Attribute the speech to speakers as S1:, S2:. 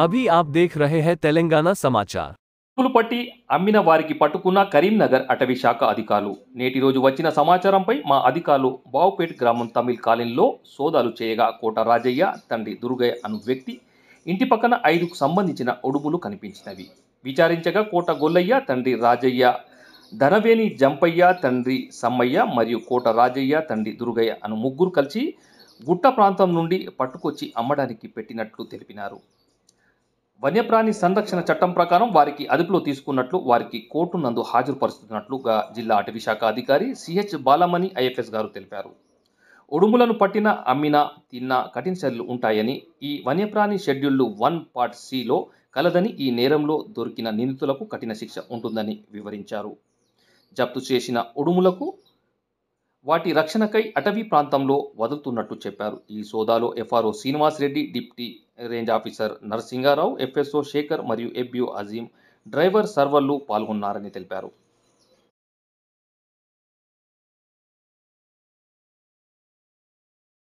S1: अभी आप देख रहे हैं तेलंगाना समाचार।
S2: చెప్పులు పట్టి అమ్మిన వారికి పట్టుకున్న కరీంనగర్ అటవీ శాఖ అధికారులు. నేటి రోజు వచ్చిన సమాచారంపై మా అధికారులు బావుపేట్ గ్రామం తమిళ్ కాలనీలో సోదాలు చేయగా కోట రాజయ్య తండ్రి దుర్గయ్య అను వ్యక్తి ఇంటి పక్కన 5కు సంబంధించిన ఉడుములు కనిపించినవి. విచారించగా కోట గొల్లయ్య తండ్రి రాజయ్య, ధనవేని జంపయ్య తండ్రి సమ్మయ్య మరియు కోట రాజయ్య తండ్రి దుర్గయ్య అను ముగ్గురు కలిసి గుట్ట ప్రాంతం నుండి పట్టుకొచ్చి అమ్మడానికి పెట్టినట్లు తెలిపినారు. వన్యప్రాణి సంరక్షణ చట్టం ప్రకారం వారికి అదుపులో తీసుకున్నట్లు వారికి కోర్టు నందు హాజరుపరుస్తున్నట్లుగా జిల్లా అటవీ శాఖ అధికారి సిహెచ్ బాలమణి ఐఎఫ్ఎస్ గారు తెలిపారు. ఉడుములను పట్టిన, అమ్మిన, తిన్న కఠిన చర్యలు ఉంటాయని, ఈ వన్యప్రాణి షెడ్యూల్ 1 పార్ట్ సిలో కలదని, ఈ నేరంలో దొరికిన నిందితులకు కఠిన శిక్ష ఉంటుందని వివరించారు. జప్తు చేసిన ఉడుములకు వాటి రక్షణకై అటవీ ప్రాంతంలో వదులుతున్నట్టు చెప్పారు. ఈ సోదాలో FRO Srinivas Reddy, deputy range officer Narasingarao, FSO Sekhar మరియు ఎఫ్బిఓ అజీం, డ్రైవర్ సర్వర్లు పాల్గొన్నారని తెలిపారు.